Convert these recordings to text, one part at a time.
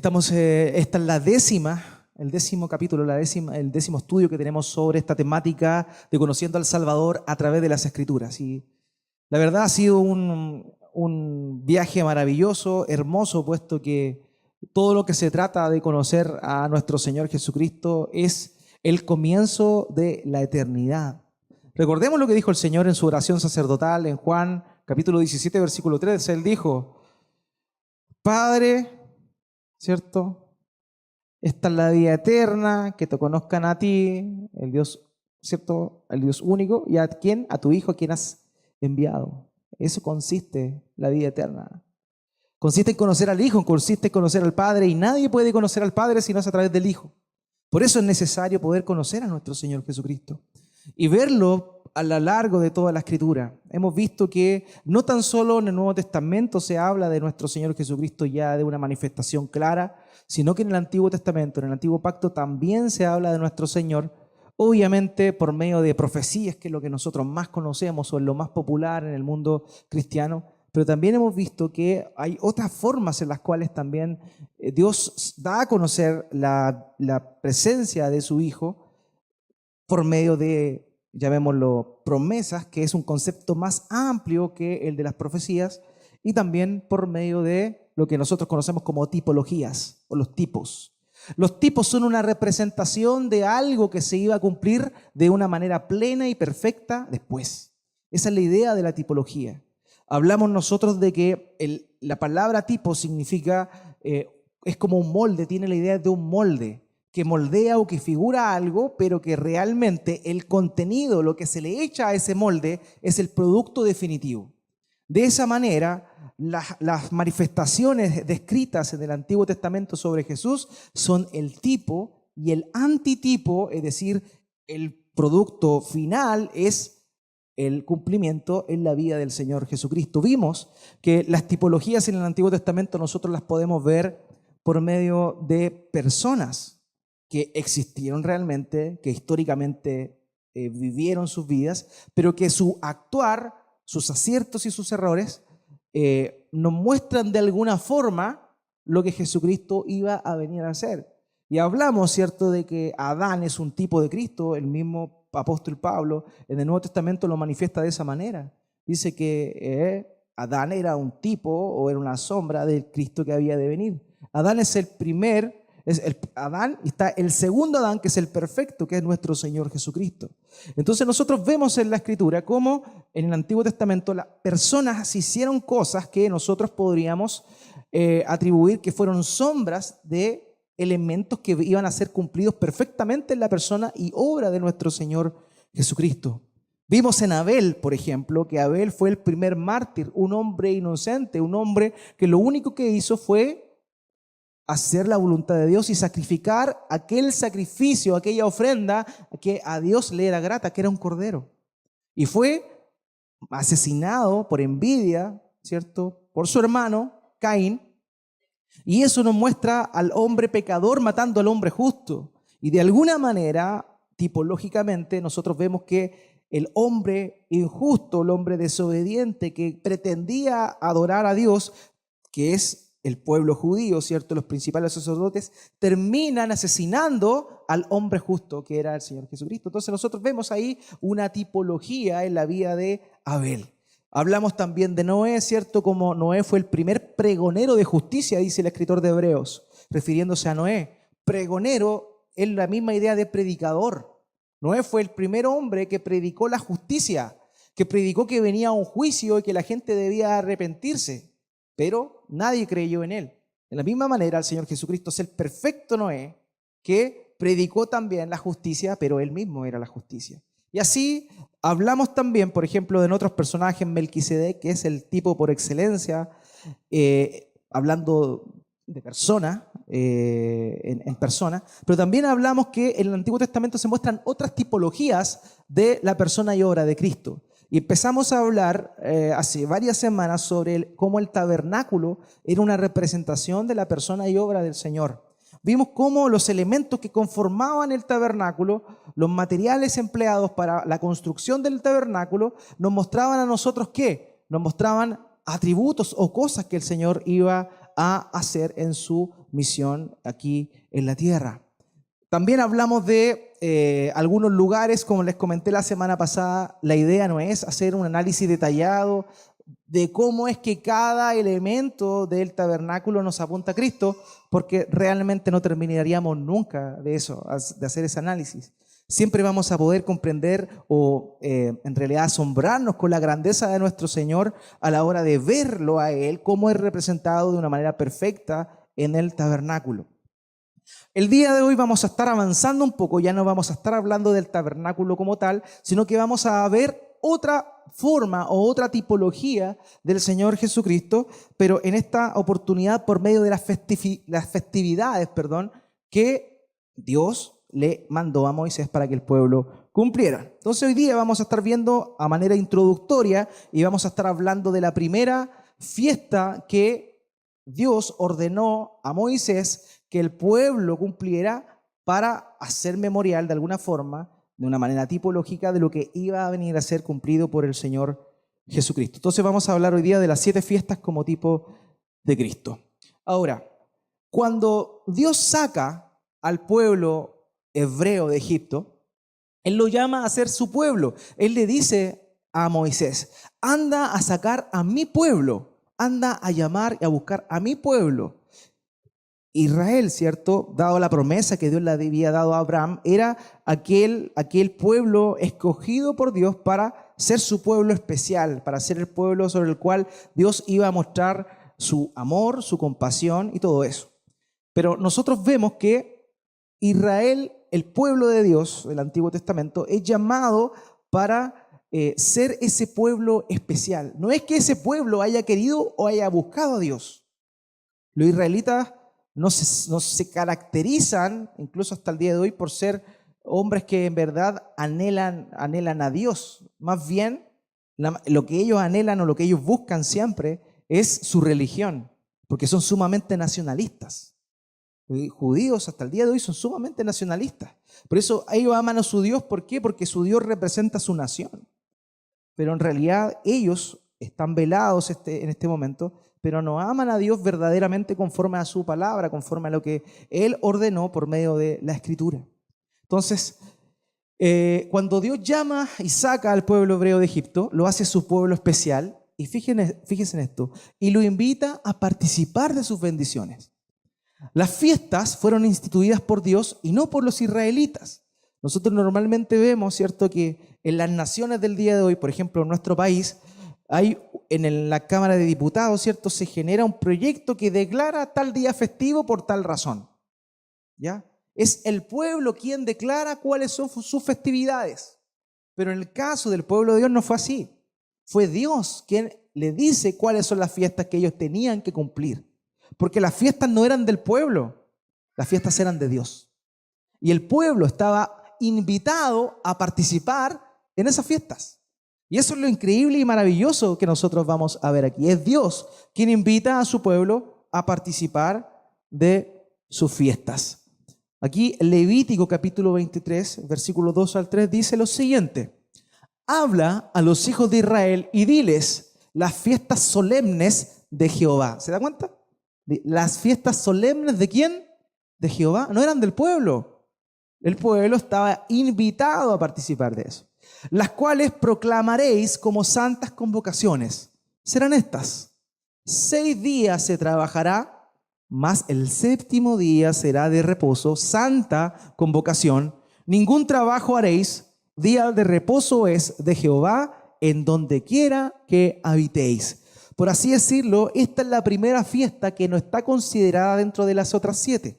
Esta es el décimo capítulo, el décimo estudio que tenemos sobre esta temática de conociendo al Salvador a través de las Escrituras. Y la verdad ha sido un viaje maravilloso, hermoso, puesto que todo lo que se trata de conocer a nuestro Señor Jesucristo es el comienzo de la eternidad. Recordemos lo que dijo el Señor en su oración sacerdotal en Juan capítulo 17, versículo 3. Él dijo: Padre, ¿cierto? Esta es la vida eterna, que te conozcan a ti, el Dios, ¿cierto? El Dios único, y a quién, a tu Hijo, a quien has enviado. Eso consiste la vida eterna. Consiste en conocer al Hijo, consiste en conocer al Padre, y nadie puede conocer al Padre si no es a través del Hijo. Por eso es necesario poder conocer a nuestro Señor Jesucristo y verlo a lo largo de toda la Escritura. Hemos visto que no tan solo en el Nuevo Testamento se habla de nuestro Señor Jesucristo ya de una manifestación clara, sino que en el Antiguo Testamento, en el Antiguo Pacto, también se habla de nuestro Señor, obviamente por medio de profecías, que es lo que nosotros más conocemos o es lo más popular en el mundo cristiano, pero también hemos visto que hay otras formas en las cuales también Dios da a conocer la presencia de su Hijo por medio de, llamémoslo, promesas, que es un concepto más amplio que el de las profecías, y también por medio de lo que nosotros conocemos como tipologías o los tipos. Los tipos son una representación de algo que se iba a cumplir de una manera plena y perfecta después. Esa es la idea de la tipología. Hablamos nosotros de que la palabra tipo significa, es como un molde, tiene la idea de un molde que moldea o que figura algo, pero que realmente el contenido, lo que se le echa a ese molde, es el producto definitivo. De esa manera, las manifestaciones descritas en el Antiguo Testamento sobre Jesús son el tipo, y el antitipo, es decir, el producto final, es el cumplimiento en la vida del Señor Jesucristo. Vimos que las tipologías en el Antiguo Testamento nosotros las podemos ver por medio de personas que existieron realmente, que históricamente vivieron sus vidas, pero que su actuar, sus aciertos y sus errores nos muestran de alguna forma lo que Jesucristo iba a venir a hacer. Y hablamos, ¿cierto?, de que Adán es un tipo de Cristo. El mismo apóstol Pablo en el Nuevo Testamento lo manifiesta de esa manera. Dice que Adán era un tipo o era una sombra del Cristo que había de venir. Adán es el primer, Adán, y está el segundo Adán, que es el perfecto, que es nuestro Señor Jesucristo. Entonces nosotros vemos en la Escritura cómo en el Antiguo Testamento las personas hicieron cosas que nosotros podríamos atribuir que fueron sombras de elementos que iban a ser cumplidos perfectamente en la persona y obra de nuestro Señor Jesucristo. Vimos en Abel, por ejemplo, que Abel fue el primer mártir, un hombre inocente, un hombre que lo único que hizo fue hacer la voluntad de Dios y sacrificar aquel sacrificio, aquella ofrenda que a Dios le era grata, que era un cordero. Y fue asesinado por envidia, ¿cierto?, por su hermano Caín. Y eso nos muestra al hombre pecador matando al hombre justo. Y de alguna manera, tipológicamente, nosotros vemos que el hombre injusto, el hombre desobediente que pretendía adorar a Dios, que es el pueblo judío, ¿cierto?, los principales sacerdotes, terminan asesinando al hombre justo, que era el Señor Jesucristo. Entonces nosotros vemos ahí una tipología en la vida de Abel. Hablamos también de Noé, ¿cierto? Como Noé fue el primer pregonero de justicia, dice el escritor de Hebreos, refiriéndose a Noé. Pregonero es la misma idea de predicador. Noé fue el primer hombre que predicó la justicia, que predicó que venía un juicio y que la gente debía arrepentirse, pero nadie creyó en él. De la misma manera, el Señor Jesucristo es el perfecto Noé, que predicó también la justicia, pero él mismo era la justicia. Y así hablamos también, por ejemplo, de otros personajes, Melquisedec, que es el tipo por excelencia, hablando de persona, en persona, pero también hablamos que en el Antiguo Testamento se muestran otras tipologías de la persona y obra de Cristo. Y empezamos a hablar hace varias semanas sobre cómo el tabernáculo era una representación de la persona y obra del Señor. Vimos cómo los elementos que conformaban el tabernáculo, los materiales empleados para la construcción del tabernáculo, nos mostraban a nosotros ¿qué? Nos mostraban atributos o cosas que el Señor iba a hacer en su misión aquí en la tierra. También hablamos de algunos lugares, como les comenté la semana pasada. La idea no es hacer un análisis detallado de cómo es que cada elemento del tabernáculo nos apunta a Cristo, porque realmente no terminaríamos nunca de eso, de hacer ese análisis. Siempre vamos a poder comprender o en realidad asombrarnos con la grandeza de nuestro Señor a la hora de verlo a Él, cómo es representado de una manera perfecta en el tabernáculo. El día de hoy vamos a estar avanzando un poco, ya no vamos a estar hablando del tabernáculo como tal, sino que vamos a ver otra forma o otra tipología del Señor Jesucristo, pero en esta oportunidad por medio de las festividades, que Dios le mandó a Moisés para que el pueblo cumpliera. Entonces hoy día vamos a estar viendo a manera introductoria y vamos a estar hablando de la primera fiesta que Dios ordenó a Moisés que el pueblo cumpliera para hacer memorial de alguna forma, de una manera tipológica, de lo que iba a venir a ser cumplido por el Señor Jesucristo. Entonces vamos a hablar hoy día de las 7 fiestas como tipo de Cristo. Ahora, cuando Dios saca al pueblo hebreo de Egipto, Él lo llama a ser su pueblo. Él le dice a Moisés: anda a sacar a mi pueblo, anda a llamar y a buscar a mi pueblo. Israel, ¿cierto? Dado la promesa que Dios le había dado a Abraham, era aquel pueblo escogido por Dios para ser su pueblo especial, para ser el pueblo sobre el cual Dios iba a mostrar su amor, su compasión y todo eso. Pero nosotros vemos que Israel, el pueblo de Dios del Antiguo Testamento, es llamado para ser ese pueblo especial. No es que ese pueblo haya querido o haya buscado a Dios. Los israelitas no se caracterizan, incluso hasta el día de hoy, por ser hombres que en verdad anhelan a Dios. Más bien, lo que ellos anhelan o lo que ellos buscan siempre es su religión, porque son sumamente nacionalistas. Los judíos hasta el día de hoy son sumamente nacionalistas. Por eso ellos aman a su Dios. ¿Por qué? Porque su Dios representa a su nación. Pero en realidad ellos están velados en este momento, pero no aman a Dios verdaderamente conforme a su palabra, conforme a lo que Él ordenó por medio de la Escritura. Entonces, cuando Dios llama y saca al pueblo hebreo de Egipto, lo hace su pueblo especial, y fíjense en esto, y lo invita a participar de sus bendiciones. Las fiestas fueron instituidas por Dios y no por los israelitas. Nosotros normalmente vemos, ¿cierto?, que en las naciones del día de hoy, por ejemplo, en nuestro país, hay en la Cámara de Diputados, ¿cierto?, se genera un proyecto que declara tal día festivo por tal razón. ¿Ya? Es el pueblo quien declara cuáles son sus festividades. Pero en el caso del pueblo de Dios no fue así. Fue Dios quien le dice cuáles son las fiestas que ellos tenían que cumplir. Porque las fiestas no eran del pueblo, las fiestas eran de Dios. Y el pueblo estaba invitado a participar en esas fiestas. Y eso es lo increíble y maravilloso que nosotros vamos a ver aquí. Es Dios quien invita a su pueblo a participar de sus fiestas. Aquí Levítico capítulo 23, versículos 2 al 3 dice lo siguiente: habla a los hijos de Israel y diles las fiestas solemnes de Jehová. ¿Se da cuenta? Las fiestas solemnes ¿de quién? De Jehová. No eran del pueblo. El pueblo estaba invitado a participar de eso. Las cuales proclamaréis como santas convocaciones. Serán estas: 6 días se trabajará, mas el 7º día será de reposo, santa convocación. Ningún trabajo haréis, día de reposo es de Jehová, en donde quiera que habitéis. Por así decirlo, esta es la primera fiesta que no está considerada dentro de las otras 7.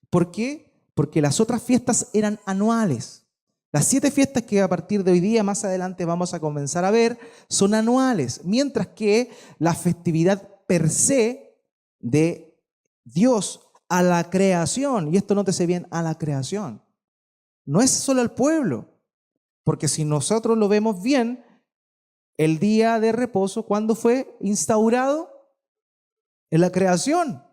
¿Por qué? Porque las otras fiestas eran anuales. Las 7 fiestas que a partir de hoy día, más adelante, vamos a comenzar a ver, son anuales, mientras que la festividad per se de Dios a la creación, y esto nótese bien, a la creación, no es solo al pueblo, porque si nosotros lo vemos bien, el día de reposo, ¿cuándo fue instaurado? En la creación.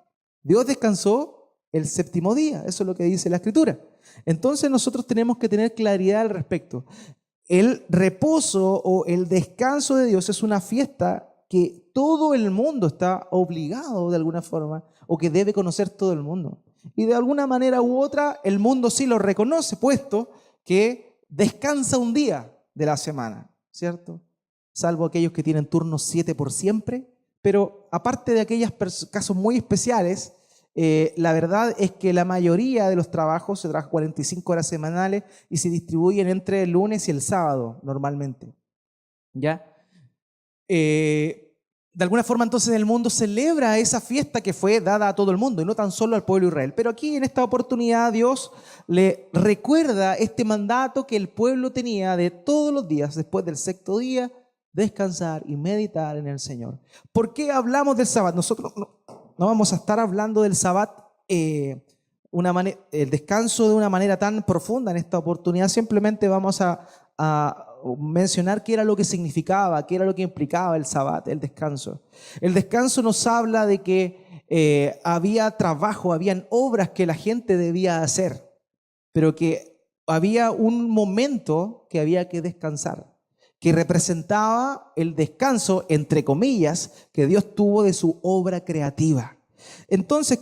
Dios descansó el 7º día, eso es lo que dice la Escritura. Entonces nosotros tenemos que tener claridad al respecto. El reposo o el descanso de Dios es una fiesta que todo el mundo está obligado de alguna forma o que debe conocer todo el mundo. Y de alguna manera u otra el mundo sí lo reconoce, puesto que descansa un día de la semana, ¿cierto? Salvo aquellos que tienen turnos 7 por siempre, pero aparte de aquellos casos muy especiales, la verdad es que la mayoría de los trabajos se trabajan 45 horas semanales y se distribuyen entre el lunes y el sábado normalmente, ¿ya? De alguna forma entonces el mundo celebra esa fiesta que fue dada a todo el mundo y no tan solo al pueblo de Israel. Pero aquí en esta oportunidad Dios le recuerda este mandato que el pueblo tenía de todos los días, después del sexto día, descansar y meditar en el Señor. ¿Por qué hablamos del Sabbat? Nosotros no vamos a estar hablando del Sabbat, el descanso de una manera tan profunda en esta oportunidad. Simplemente vamos a mencionar qué era lo que significaba, qué era lo que implicaba el Sabbat, el descanso. El descanso nos habla de que había trabajo, habían obras que la gente debía hacer, pero que había un momento que había que descansar, que representaba el descanso, entre comillas, que Dios tuvo de su obra creativa. Entonces,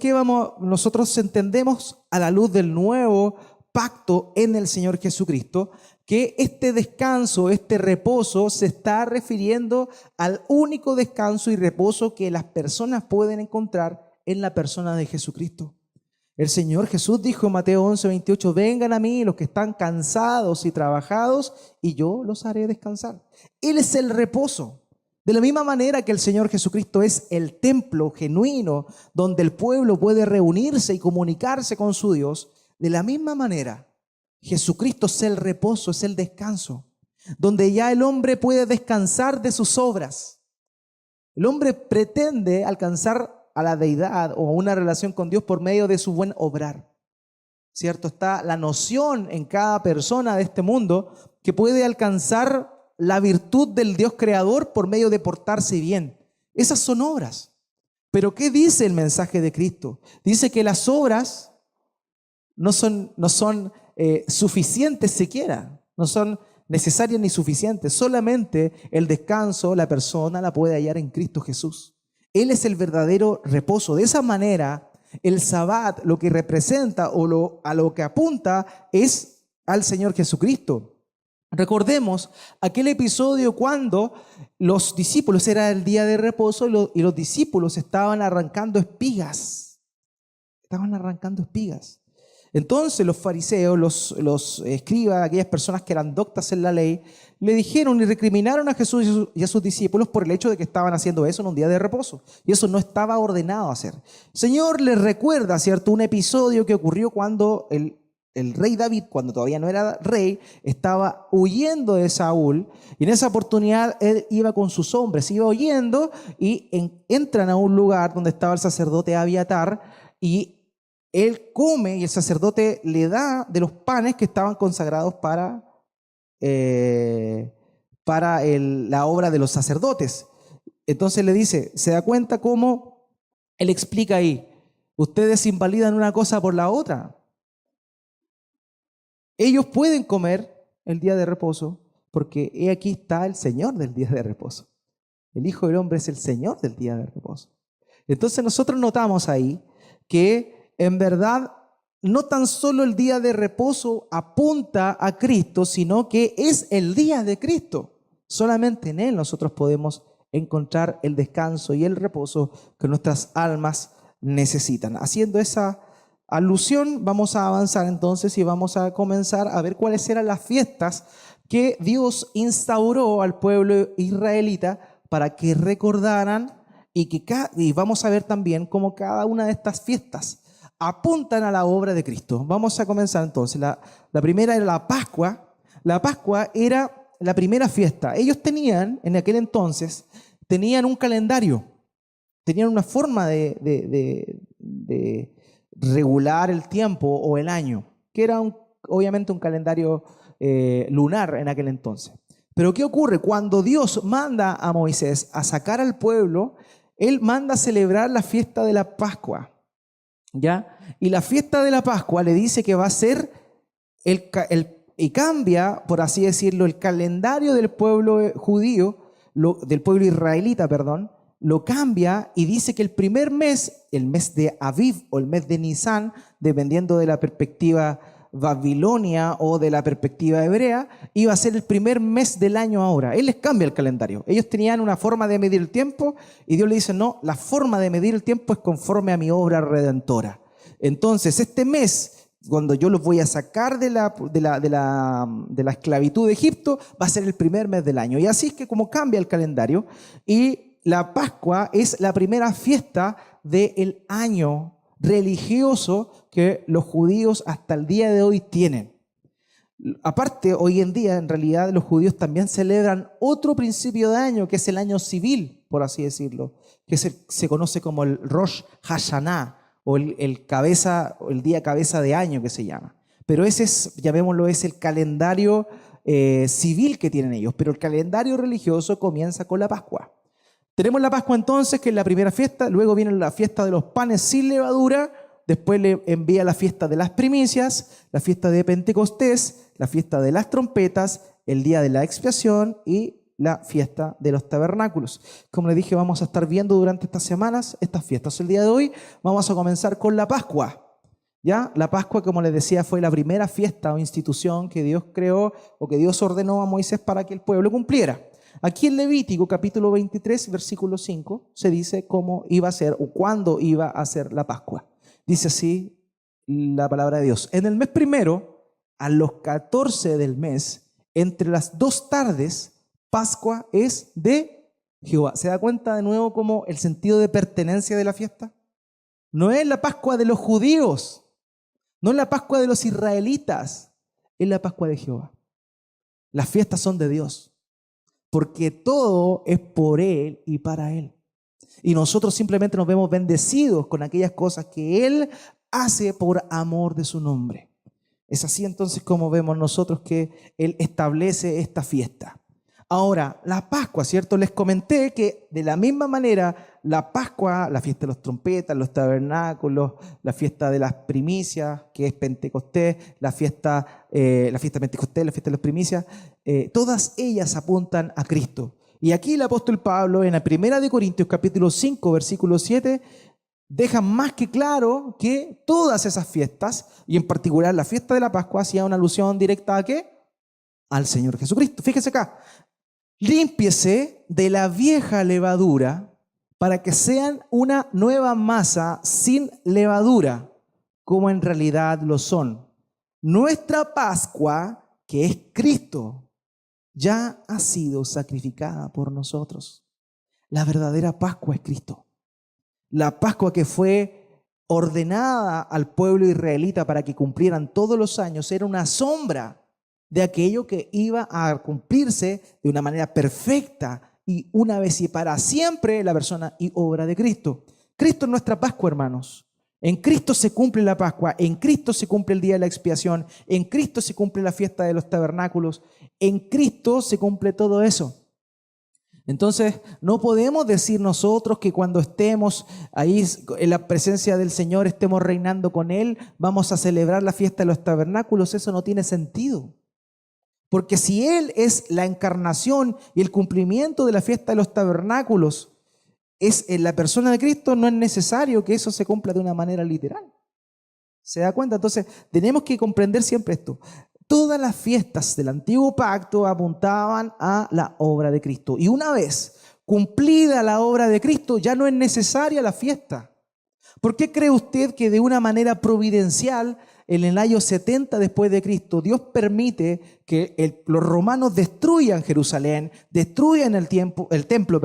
nosotros entendemos a la luz del nuevo pacto en el Señor Jesucristo, que este descanso, este reposo, se está refiriendo al único descanso y reposo que las personas pueden encontrar en la persona de Jesucristo. El Señor Jesús dijo en Mateo 11:28, vengan a mí los que están cansados y trabajados y yo los haré descansar. Él es el reposo. De la misma manera que el Señor Jesucristo es el templo genuino donde el pueblo puede reunirse y comunicarse con su Dios, de la misma manera Jesucristo es el reposo, es el descanso, donde ya el hombre puede descansar de sus obras. El hombre pretende alcanzar a la deidad o a una relación con Dios por medio de su buen obrar, ¿cierto? Está la noción en cada persona de este mundo que puede alcanzar la virtud del Dios creador por medio de portarse bien. Esas son obras. Pero ¿qué dice el mensaje de Cristo? Dice que las obras no son suficientes siquiera, no son necesarias ni suficientes. Solamente el descanso la persona la puede hallar en Cristo Jesús. Él es el verdadero reposo. De esa manera, el Sabbat lo que representa a lo que apunta es al Señor Jesucristo. Recordemos aquel episodio cuando los discípulos, era el día de reposo y los discípulos estaban arrancando espigas. Entonces los fariseos, los escribas, aquellas personas que eran doctas en la ley, le dijeron y recriminaron a Jesús y a sus discípulos por el hecho de que estaban haciendo eso en un día de reposo. Y eso no estaba ordenado hacer. El Señor les recuerda, ¿cierto?, un episodio que ocurrió cuando el rey David, cuando todavía no era rey, estaba huyendo de Saúl. Y en esa oportunidad él iba con sus hombres, iba huyendo y entran a un lugar donde estaba el sacerdote Abiatar y él come y el sacerdote le da de los panes que estaban consagrados para la obra de los sacerdotes. Entonces le dice, se da cuenta cómo él explica ahí, ustedes invalidan una cosa por la otra. Ellos pueden comer el día de reposo porque aquí está el Señor del día de reposo. El Hijo del Hombre es el Señor del día de reposo. Entonces nosotros notamos ahí que en verdad, no tan solo el día de reposo apunta a Cristo, sino que es el día de Cristo. Solamente en Él nosotros podemos encontrar el descanso y el reposo que nuestras almas necesitan. Haciendo esa alusión, vamos a avanzar entonces y vamos a comenzar a ver cuáles eran las fiestas que Dios instauró al pueblo israelita para que recordaran y vamos a ver también cómo cada una de estas fiestas apuntan a la obra de Cristo. Vamos a comenzar entonces. La primera era la Pascua. La Pascua era la primera fiesta. Ellos tenían, en aquel entonces, un calendario. Tenían una forma de regular el tiempo o el año, que era obviamente un calendario lunar en aquel entonces. Pero ¿qué ocurre? Cuando Dios manda a Moisés a sacar al pueblo, Él manda a celebrar la fiesta de la Pascua. ¿Ya? Y la fiesta de la Pascua le dice que va a ser y cambia, por así decirlo, el calendario del pueblo judío, del pueblo israelita, perdón, lo cambia y dice que el primer mes, el mes de Aviv o el mes de Nisan, dependiendo de la perspectiva babilonia o de la perspectiva hebrea, iba a ser el primer mes del año ahora. Él les cambia el calendario. Ellos tenían una forma de medir el tiempo y Dios le dice, no, la forma de medir el tiempo es conforme a mi obra redentora. Entonces, este mes, cuando yo los voy a sacar de la esclavitud de Egipto, va a ser el primer mes del año. Y así es que como cambia el calendario, y la Pascua es la primera fiesta del año religioso que los judíos hasta el día de hoy tienen. Aparte, hoy en día, en realidad, los judíos también celebran otro principio de año, que es el año civil, por así decirlo, que se conoce como el Rosh Hashanah, o el día cabeza de año que se llama. Pero ese es, llamémoslo, es el calendario civil que tienen ellos, pero el calendario religioso comienza con la Pascua. Tenemos la Pascua entonces, que es la primera fiesta, luego viene la fiesta de los panes sin levadura, después le envía la fiesta de las primicias, la fiesta de Pentecostés, la fiesta de las trompetas, el día de la expiación y la fiesta de los tabernáculos. Como les dije, vamos a estar viendo durante estas semanas estas fiestas. El día de hoy vamos a comenzar con la Pascua. ¿Ya? La Pascua, como les decía, fue la primera fiesta o institución que Dios creó o que Dios ordenó a Moisés para que el pueblo cumpliera. Aquí en Levítico, capítulo 23, versículo 5, se dice cómo iba a ser o cuándo iba a ser la Pascua. Dice así la palabra de Dios. En el mes primero, a los 14 del mes, entre las 2 tardes, Pascua es de Jehová. ¿Se da cuenta de nuevo cómo el sentido de pertenencia de la fiesta? No es la Pascua de los judíos, no es la Pascua de los israelitas, es la Pascua de Jehová. Las fiestas son de Dios, porque todo es por Él y para Él. Y nosotros simplemente nos vemos bendecidos con aquellas cosas que Él hace por amor de su nombre. Es así entonces como vemos nosotros que Él establece esta fiesta. Ahora, la Pascua, ¿cierto? Les comenté que de la misma manera la Pascua, la fiesta de los trompetas, los tabernáculos, la fiesta de las primicias, que es Pentecostés, la fiesta de Pentecostés, la fiesta de las primicias, todas ellas apuntan a Cristo. Y aquí el apóstol Pablo en la 1 de Corintios capítulo 5, versículo 7, deja más que claro que todas esas fiestas, y en particular la fiesta de la Pascua, hacía una alusión directa ¿a qué? Al Señor Jesucristo. Fíjese acá. Límpiese de la vieja levadura para que sean una nueva masa sin levadura, como en realidad lo son. Nuestra Pascua, que es Cristo, ya ha sido sacrificada por nosotros. La verdadera Pascua es Cristo. La Pascua que fue ordenada al pueblo israelita para que cumplieran todos los años era una sombra de aquello que iba a cumplirse de una manera perfecta y una vez y para siempre la persona y obra de Cristo. Cristo es nuestra Pascua, hermanos. En Cristo se cumple la Pascua, en Cristo se cumple el día de la expiación, en Cristo se cumple la fiesta de los tabernáculos, en Cristo se cumple todo eso. Entonces, no podemos decir nosotros que cuando estemos ahí en la presencia del Señor, estemos reinando con Él, vamos a celebrar la fiesta de los tabernáculos. Eso no tiene sentido. Porque si Él es la encarnación y el cumplimiento de la fiesta de los tabernáculos es en la persona de Cristo, no es necesario que eso se cumpla de una manera literal. ¿Se da cuenta? Entonces, tenemos que comprender siempre esto. Todas las fiestas del antiguo pacto apuntaban a la obra de Cristo. Y una vez cumplida la obra de Cristo, ya no es necesaria la fiesta. ¿Por qué cree usted que de una manera providencial, en el año 70 después de Cristo, Dios permite que los romanos destruyan Jerusalén, destruyan el templo,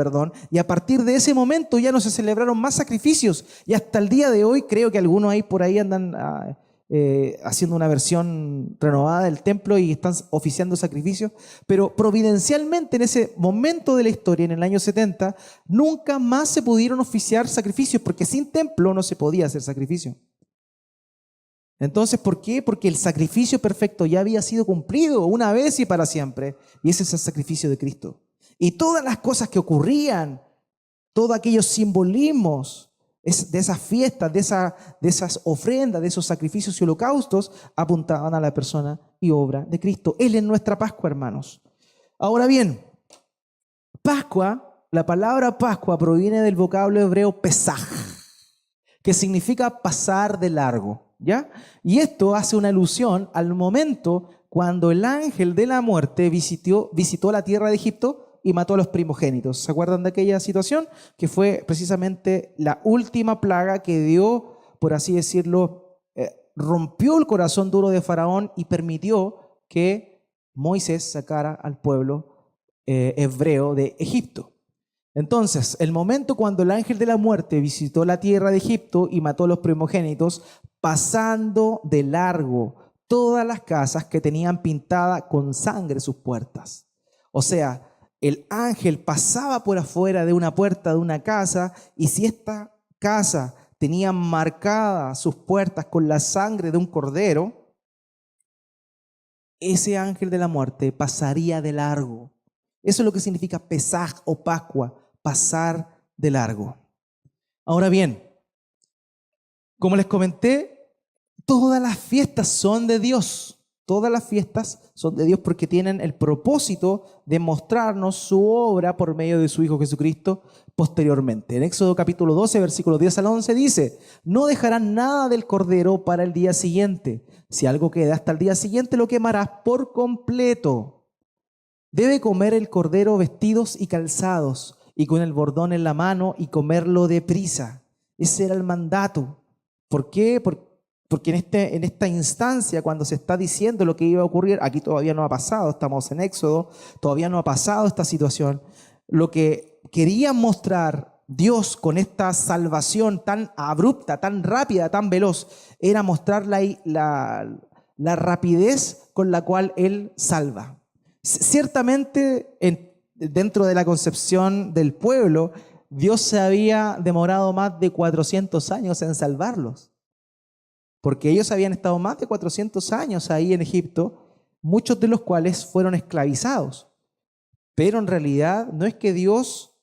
y a partir de ese momento ya no se celebraron más sacrificios? Y hasta el día de hoy, creo que algunos ahí por ahí andan haciendo una versión renovada del templo y están oficiando sacrificios, pero providencialmente en ese momento de la historia, en el año 70, nunca más se pudieron oficiar sacrificios, porque sin templo no se podía hacer sacrificio. Entonces, ¿por qué? Porque el sacrificio perfecto ya había sido cumplido una vez y para siempre, y ese es el sacrificio de Cristo. Y todas las cosas que ocurrían, todos aquellos simbolismos de esas fiestas, de esas ofrendas, de esos sacrificios y holocaustos, apuntaban a la persona y obra de Cristo. Él es nuestra Pascua, hermanos. Ahora bien, Pascua, la palabra Pascua proviene del vocablo hebreo Pesaj, que significa pasar de largo, ¿ya? Y esto hace una alusión al momento cuando el ángel de la muerte visitó la tierra de Egipto y mató a los primogénitos. ¿Se acuerdan de aquella situación? Que fue precisamente la última plaga que dio, por así decirlo, rompió el corazón duro de Faraón y permitió que Moisés sacara al pueblo hebreo de Egipto. Entonces, el momento cuando el ángel de la muerte visitó la tierra de Egipto y mató a los primogénitos, pasando de largo todas las casas que tenían pintada con sangre sus puertas. O sea, el ángel pasaba por afuera de una puerta de una casa, y si esta casa tenía marcadas sus puertas con la sangre de un cordero, ese ángel de la muerte pasaría de largo. Eso es lo que significa Pesaj o Pascua, pasar de largo. Ahora bien, como les comenté, todas las fiestas son de Dios. Todas las fiestas son de Dios porque tienen el propósito de mostrarnos su obra por medio de su Hijo Jesucristo posteriormente. En Éxodo capítulo 12, versículos 10 al 11 dice: no dejarán nada del cordero para el día siguiente. Si algo queda hasta el día siguiente, lo quemarás por completo. Debe comer el cordero vestidos y calzados, y con el bordón en la mano, y comerlo deprisa. Ese era el mandato. ¿Por qué? Porque en esta instancia, cuando se está diciendo lo que iba a ocurrir, aquí todavía no ha pasado, estamos en Éxodo, todavía no ha pasado esta situación. Lo que quería mostrar Dios con esta salvación tan abrupta, tan rápida, tan veloz, era mostrar la rapidez con la cual Él salva. Ciertamente, dentro de la concepción del pueblo, Dios se había demorado más de 400 años en salvarlos, porque ellos habían estado más de 400 años ahí en Egipto, muchos de los cuales fueron esclavizados. Pero en realidad no es que Dios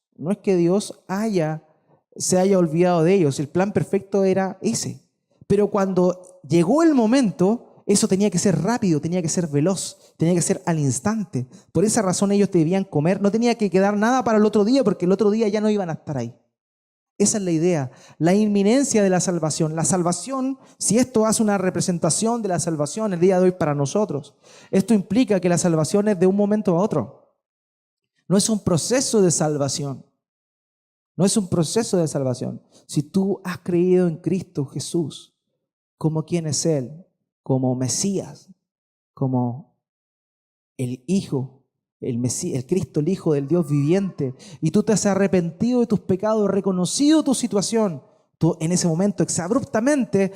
se haya olvidado de ellos. El plan perfecto era ese. Pero cuando llegó el momento, eso tenía que ser rápido, tenía que ser veloz, tenía que ser al instante. Por esa razón ellos debían comer, no tenía que quedar nada para el otro día, porque el otro día ya no iban a estar ahí. Esa es la idea, la inminencia de la salvación. La salvación, si esto hace una representación de la salvación el día de hoy para nosotros, esto implica que la salvación es de un momento a otro. No es un proceso de salvación. No es un proceso de salvación. Si tú has creído en Cristo Jesús, como quién es Él, como Mesías, como el Hijo, el Mesías, el Cristo, el Hijo del Dios viviente, y tú te has arrepentido de tus pecados, reconocido tu situación, tú en ese momento exabruptamente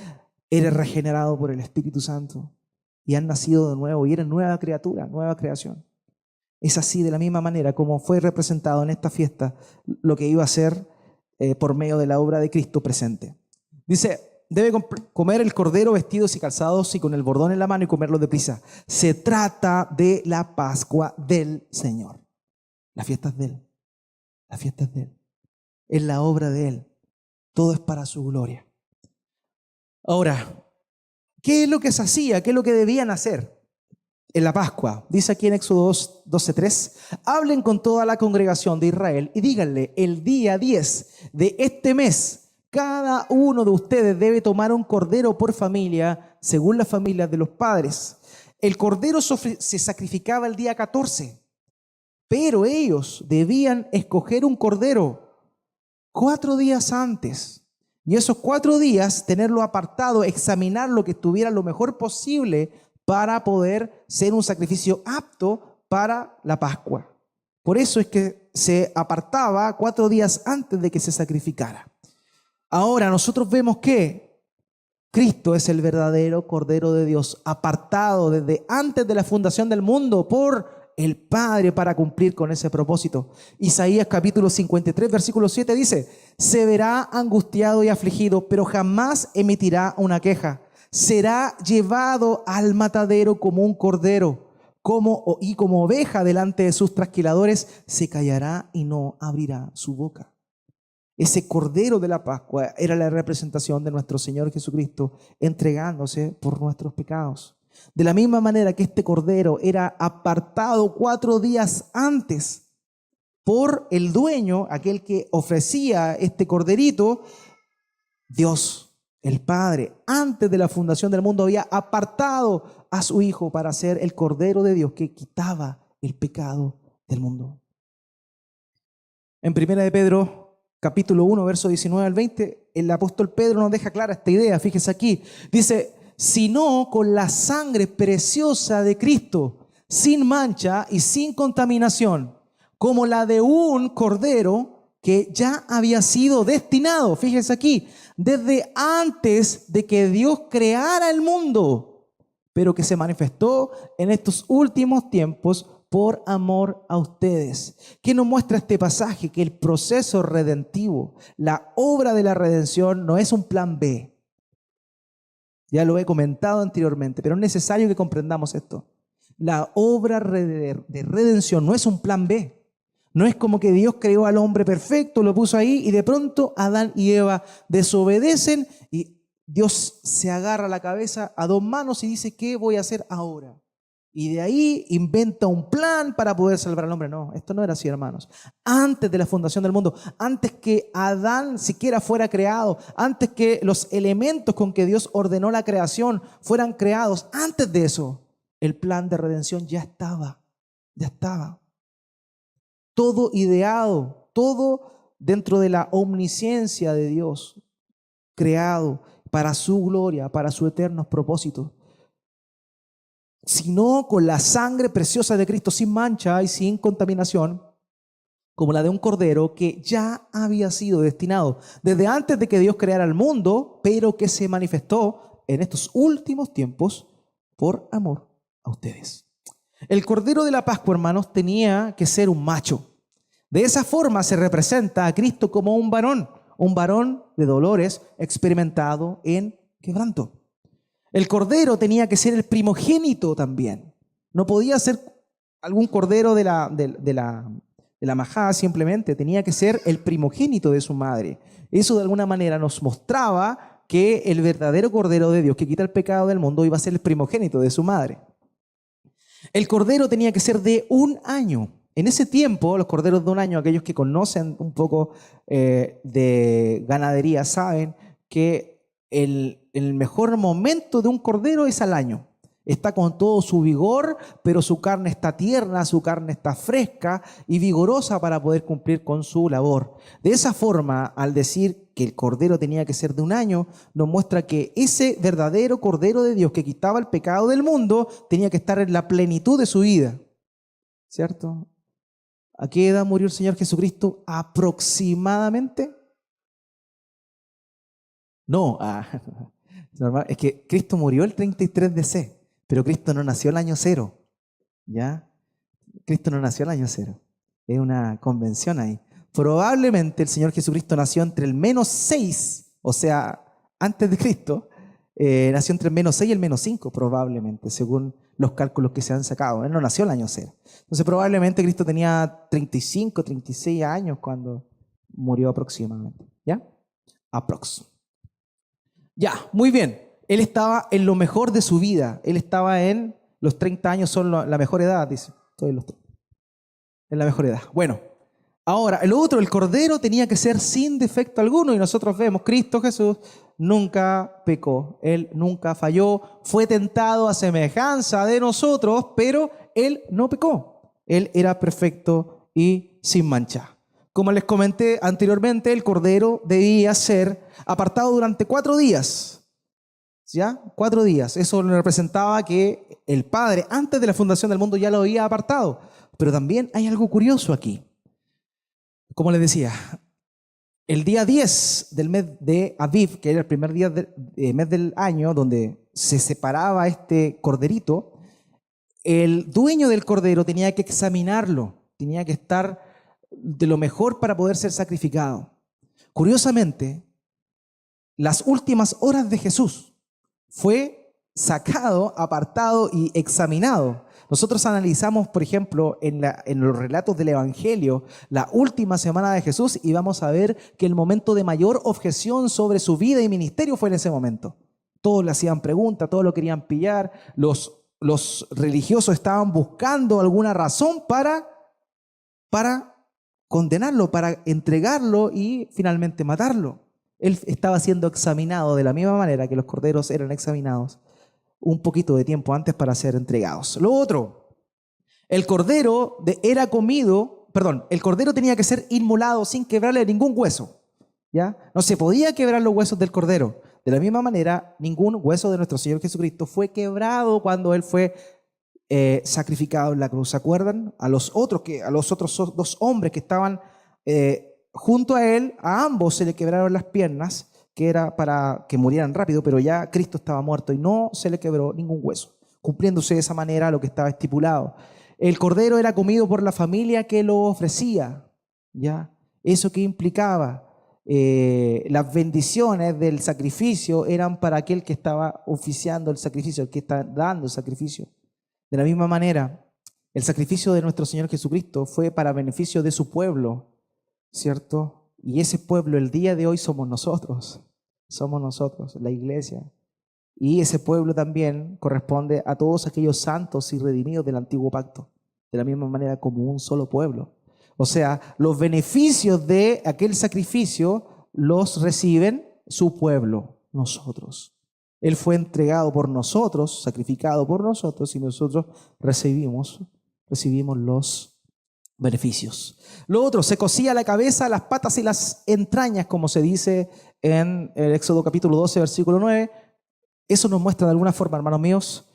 eres regenerado por el Espíritu Santo y has nacido de nuevo y eres nueva criatura, nueva creación. Es así, de la misma manera como fue representado en esta fiesta lo que iba a ser por medio de la obra de Cristo presente. Dice: debe comer el cordero vestidos y calzados y con el bordón en la mano, y comerlo deprisa. Se trata de la Pascua del Señor. La fiesta es de Él. La fiesta es de Él. Es la obra de Él. Todo es para su gloria. Ahora, ¿qué es lo que se hacía? ¿Qué es lo que debían hacer en la Pascua? Dice aquí en Éxodo 12:3: hablen con toda la congregación de Israel y díganle: el día 10 de este mes, cada uno de ustedes debe tomar un cordero por familia, según las familias de los padres. El cordero se sacrificaba el día 14, pero ellos debían escoger un cordero 4 días antes. Y esos 4 días tenerlo apartado, examinarlo, que estuviera lo mejor posible para poder ser un sacrificio apto para la Pascua. Por eso es que se apartaba 4 días antes de que se sacrificara. Ahora nosotros vemos que Cristo es el verdadero Cordero de Dios, apartado desde antes de la fundación del mundo por el Padre para cumplir con ese propósito. Isaías capítulo 53, versículo 7 dice: se verá angustiado y afligido, pero jamás emitirá una queja. Será llevado al matadero como un cordero, como oveja delante de sus trasquiladores, se callará y no abrirá su boca. Ese cordero de la Pascua era la representación de nuestro Señor Jesucristo entregándose por nuestros pecados. De la misma manera que este cordero era apartado 4 días antes por el dueño, aquel que ofrecía este corderito. Dios, el Padre, antes de la fundación del mundo había apartado a su Hijo para ser el Cordero de Dios que quitaba el pecado del mundo. En 1 de Pedro, capítulo 1, verso 19 al 20, el apóstol Pedro nos deja clara esta idea. Fíjese aquí, dice: sino con la sangre preciosa de Cristo, sin mancha y sin contaminación, como la de un cordero que ya había sido destinado, fíjese aquí, desde antes de que Dios creara el mundo, pero que se manifestó en estos últimos tiempos por amor a ustedes. ¿Qué nos muestra este pasaje? Que el proceso redentivo, la obra de la redención, no es un plan B. Ya lo he comentado anteriormente, pero es necesario que comprendamos esto. La obra de redención no es un plan B. No es como que Dios creó al hombre perfecto, lo puso ahí y de pronto Adán y Eva desobedecen y Dios se agarra la cabeza a dos manos y dice: ¿qué voy a hacer ahora? Y de ahí inventa un plan para poder salvar al hombre. No, esto no era así, hermanos. Antes de la fundación del mundo, antes que Adán siquiera fuera creado, antes que los elementos con que Dios ordenó la creación fueran creados, antes de eso, el plan de redención ya estaba. Todo ideado, todo dentro de la omnisciencia de Dios, creado para su gloria, para sus eternos propósitos. Sino con la sangre preciosa de Cristo, sin mancha y sin contaminación, como la de un cordero que ya había sido destinado desde antes de que Dios creara el mundo, pero que se manifestó en estos últimos tiempos por amor a ustedes. El cordero de la Pascua, hermanos, tenía que ser un macho. De esa forma se representa a Cristo como un varón de dolores experimentado en quebranto. El cordero tenía que ser el primogénito también. No podía ser algún cordero de la majada simplemente, tenía que ser el primogénito de su madre. Eso de alguna manera nos mostraba que el verdadero cordero de Dios que quita el pecado del mundo iba a ser el primogénito de su madre. El cordero tenía que ser de 1 año. En ese tiempo, los corderos de 1 año, aquellos que conocen un poco de ganadería, saben que el mejor momento de un cordero es al año. Está con todo su vigor, pero su carne está tierna, su carne está fresca y vigorosa para poder cumplir con su labor. De esa forma, al decir que el cordero tenía que ser de 1 año, nos muestra que ese verdadero cordero de Dios que quitaba el pecado del mundo tenía que estar en la plenitud de su vida. ¿Cierto? ¿A qué edad murió el Señor Jesucristo? Aproximadamente. No, es que Cristo murió el 33 DC, pero Cristo no nació el año 0. ¿Ya? Cristo no nació el año 0. Es una convención ahí. Probablemente el Señor Jesucristo nació entre el -6, o sea, antes de Cristo, nació entre el -6 y el -5, probablemente, según los cálculos que se han sacado. Él no nació el año 0. Entonces probablemente Cristo tenía 35, 36 años cuando murió aproximadamente. ¿Ya? Aprox. Ya, muy bien. Él estaba en lo mejor de su vida. Él estaba en los 30 años, son la mejor edad, dice. En la mejor edad. Bueno, ahora, el cordero tenía que ser sin defecto alguno y nosotros vemos, Cristo Jesús nunca pecó. Él nunca falló. Fue tentado a semejanza de nosotros, pero Él no pecó. Él era perfecto y sin mancha. Como les comenté anteriormente, el cordero debía ser apartado durante 4 días. ¿Ya? 4 días. Eso representaba que el Padre, antes de la fundación del mundo, ya lo había apartado. Pero también hay algo curioso aquí. Como les decía, el día 10 del mes de Aviv, que era el primer día del mes del año, donde se separaba este corderito, el dueño del cordero tenía que examinarlo, tenía que estar de lo mejor para poder ser sacrificado. Curiosamente, las últimas horas de Jesús fue sacado, apartado y examinado. Nosotros analizamos, por ejemplo, en los relatos del Evangelio, la última semana de Jesús y vamos a ver que el momento de mayor objeción sobre su vida y ministerio fue en ese momento. Todos le hacían preguntas, todos lo querían pillar, los religiosos estaban buscando alguna razón para condenarlo, para entregarlo y finalmente matarlo. Él estaba siendo examinado de la misma manera que los corderos eran examinados un poquito de tiempo antes para ser entregados. Lo otro, el cordero el cordero tenía que ser inmolado sin quebrarle ningún hueso. ¿Ya? No se podía quebrar los huesos del cordero. De la misma manera, ningún hueso de nuestro Señor Jesucristo fue quebrado cuando Él fue sacrificado en la cruz. ¿Se acuerdan? A los otros dos hombres que estaban junto a Él, a ambos se le quebraron las piernas, que era para que murieran rápido, pero ya Cristo estaba muerto y no se le quebró ningún hueso, cumpliéndose de esa manera lo que estaba estipulado. El cordero era comido por la familia que lo ofrecía. ¿Ya? ¿Eso qué implicaba? Las bendiciones del sacrificio eran para aquel que estaba oficiando el sacrificio, el que está dando el sacrificio. De la misma manera, el sacrificio de nuestro Señor Jesucristo fue para beneficio de su pueblo, ¿cierto? Y ese pueblo el día de hoy somos nosotros, la iglesia. Y ese pueblo también corresponde a todos aquellos santos y redimidos del antiguo pacto, de la misma manera como un solo pueblo. O sea, los beneficios de aquel sacrificio los reciben su pueblo, nosotros. Él fue entregado por nosotros, sacrificado por nosotros, y nosotros recibimos los beneficios. Lo otro, se cosía la cabeza, las patas y las entrañas, como se dice en el Éxodo capítulo 12, versículo 9. Eso nos muestra de alguna forma, hermanos míos,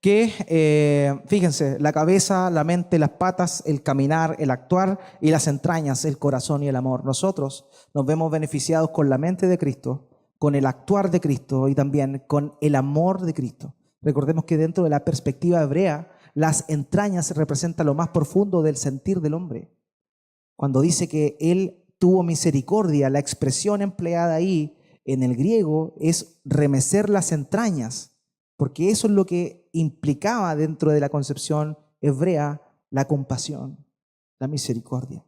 que, fíjense, la cabeza, la mente, las patas, el caminar, el actuar, y las entrañas, el corazón y el amor. Nosotros nos vemos beneficiados con la mente de Cristo, con el actuar de Cristo y también con el amor de Cristo. Recordemos que dentro de la perspectiva hebrea, las entrañas representan lo más profundo del sentir del hombre. Cuando dice que Él tuvo misericordia, la expresión empleada ahí en el griego es remecer las entrañas, porque eso es lo que implicaba dentro de la concepción hebrea la compasión, la misericordia.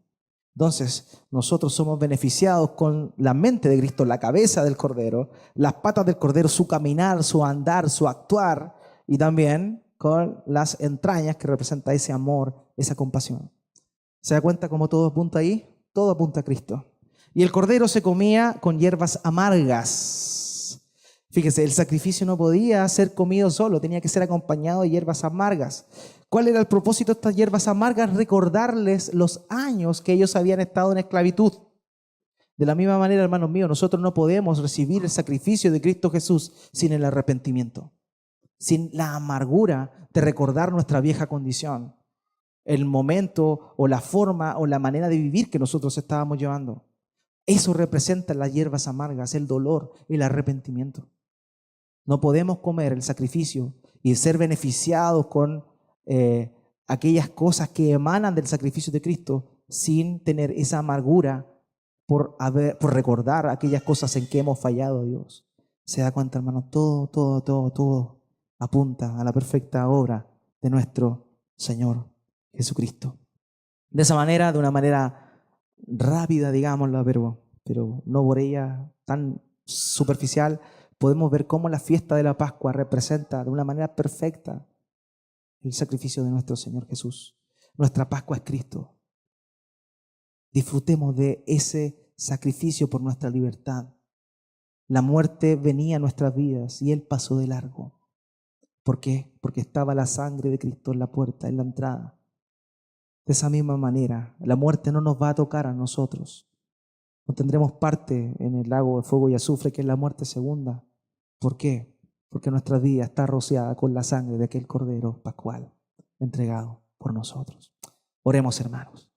Entonces, nosotros somos beneficiados con la mente de Cristo, la cabeza del Cordero, las patas del Cordero, su caminar, su andar, su actuar, y también con las entrañas que representa ese amor, esa compasión. ¿Se da cuenta cómo todo apunta ahí? Todo apunta a Cristo. Y el cordero se comía con hierbas amargas. Fíjese, el sacrificio no podía ser comido solo, tenía que ser acompañado de hierbas amargas. ¿Cuál era el propósito de estas hierbas amargas? Recordarles los años que ellos habían estado en esclavitud. De la misma manera, hermanos míos, nosotros no podemos recibir el sacrificio de Cristo Jesús sin el arrepentimiento, sin la amargura de recordar nuestra vieja condición, el momento o la forma o la manera de vivir que nosotros estábamos llevando. Eso representa las hierbas amargas, el dolor, el arrepentimiento. No podemos comer el sacrificio y ser beneficiados con aquellas cosas que emanan del sacrificio de Cristo sin tener esa amargura por recordar aquellas cosas en que hemos fallado a Dios. ¿Se da cuenta, hermano? Todo apunta a la perfecta obra de nuestro Señor Jesucristo. De esa manera, de una manera rápida, digámoslo, pero no por ella tan superficial, podemos ver cómo la fiesta de la Pascua representa de una manera perfecta el sacrificio de nuestro Señor Jesús. Nuestra Pascua es Cristo. Disfrutemos de ese sacrificio por nuestra libertad. La muerte venía a nuestras vidas y Él pasó de largo. ¿Por qué? Porque estaba la sangre de Cristo en la puerta, en la entrada. De esa misma manera, la muerte no nos va a tocar a nosotros. No tendremos parte en el lago de fuego y azufre, que es la muerte segunda. ¿Por qué? Porque nuestra vida está rociada con la sangre de aquel Cordero Pascual entregado por nosotros. Oremos, hermanos.